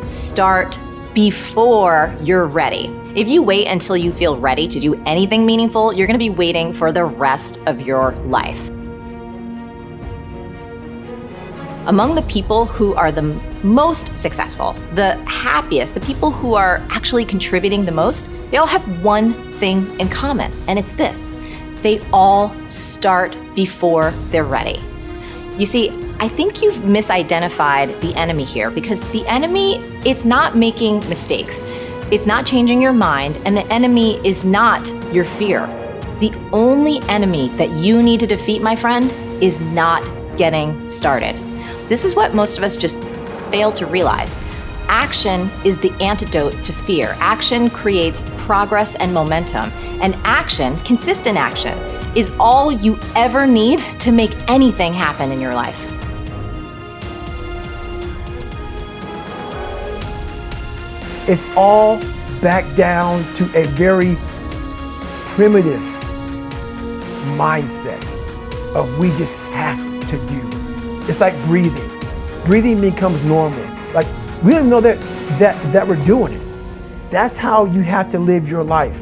start before you're ready. If you wait until you feel ready to do anything meaningful, you're going to be waiting for the rest of your life. Among the people who are the most successful, the happiest, the people who are actually contributing the most, they all have one thing in common, and it's this: they all start before they're ready. You see, I think you've misidentified the enemy here, because the enemy, it's not making mistakes. It's not changing your mind, and the enemy is not your fear. The only enemy that you need to defeat, my friend, is not getting started. This is what most of us just fail to realize. Action is the antidote to fear. Action creates progress and momentum. And action, consistent action, is all you ever need to make anything happen in your life. It's all back down to a very primitive mindset of we just have to do. It's like breathing. Breathing becomes normal. Like we don't even know that we're doing it. That's how you have to live your life.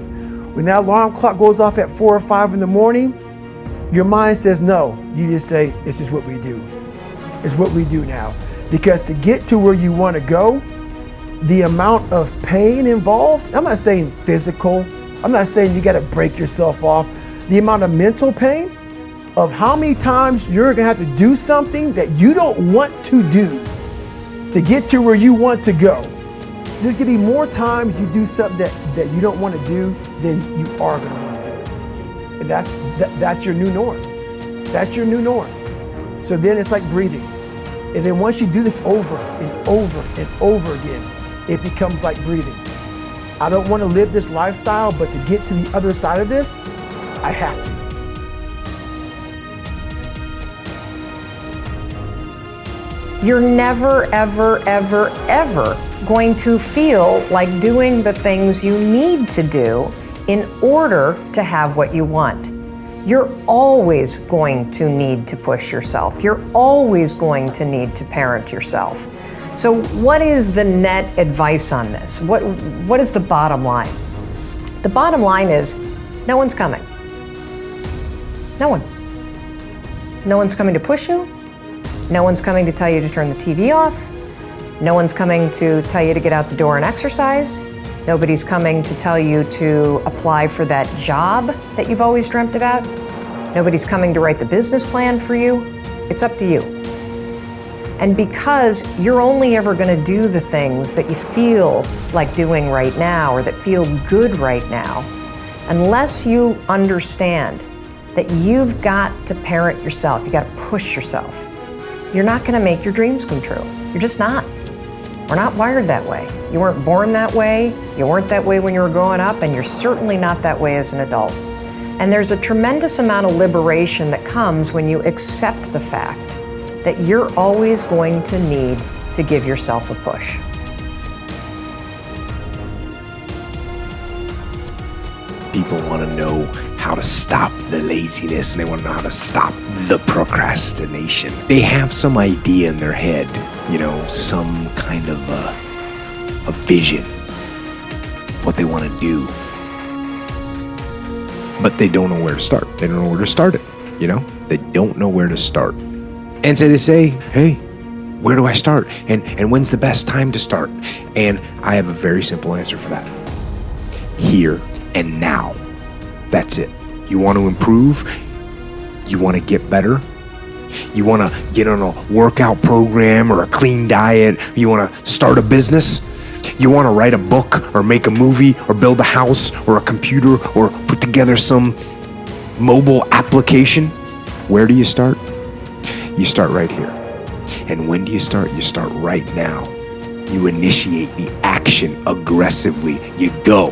When that alarm clock goes off at 4 or 5 in the morning, your mind says no. You just say, it's just what we do. It's what we do now. Because to get to where you want to go, the amount of pain involved, I'm not saying physical, I'm not saying you got to break yourself off. The amount of mental pain of how many times you're gonna have to do something that you don't want to do to get to where you want to go. There's gonna be more times you do something that you don't want to do than you are gonna want to do. And that's your new norm. That's your new norm. So then it's like breathing. And then once you do this over and over and over again, it becomes like breathing. I don't want to live this lifestyle, but to get to the other side of this, I have to. You're never, ever, ever, ever going to feel like doing the things you need to do in order to have what you want. You're always going to need to push yourself. You're always going to need to parent yourself. So what is the net advice on this? What is the bottom line? The bottom line is no one's coming. No one. No one's coming to push you. No one's coming to tell you to turn the TV off. No one's coming to tell you to get out the door and exercise. Nobody's coming to tell you to apply for that job that you've always dreamt about. Nobody's coming to write the business plan for you. It's up to you. And because you're only ever going to do the things that you feel like doing right now or that feel good right now, unless you understand that you've got to parent yourself, you got to push yourself, you're not going to make your dreams come true. You're just not. We're not wired that way. You weren't born that way. You weren't that way when you were growing up, and you're certainly not that way as an adult. And there's a tremendous amount of liberation that comes when you accept the fact that you're always going to need to give yourself a push. People want to know how to stop the laziness, and they want to know how to stop the procrastination. They have some idea in their head, some kind of a vision of what they want to do. But they don't know where to start. They don't know where to start it, They don't know where to start. And so they say, hey, where do I start? And when's the best time to start? And I have a very simple answer for that. Here and now. That's it. You want to improve? You want to get better? You want to get on a workout program or a clean diet? You want to start a business? You want to write a book or make a movie or build a house or a computer or put together some mobile application? Where do you start? You start right here. And when do you start? You start right now. You initiate the action aggressively. You go.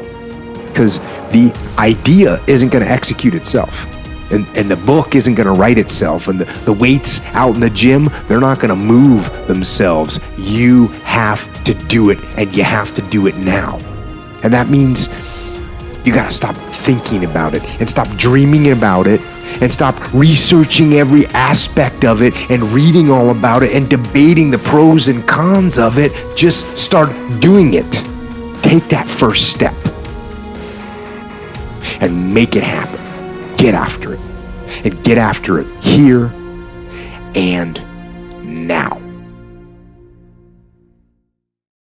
Because the idea isn't going to execute itself. And the book isn't going to write itself. And the weights out in the gym, they're not going to move themselves. You have to do it, and you have to do it now. And that means you got to stop thinking about it and stop dreaming about it and stop researching every aspect of it and reading all about it and debating the pros and cons of it. Just start doing it. Take that first step and make it happen. Get after it. And get after it here and now.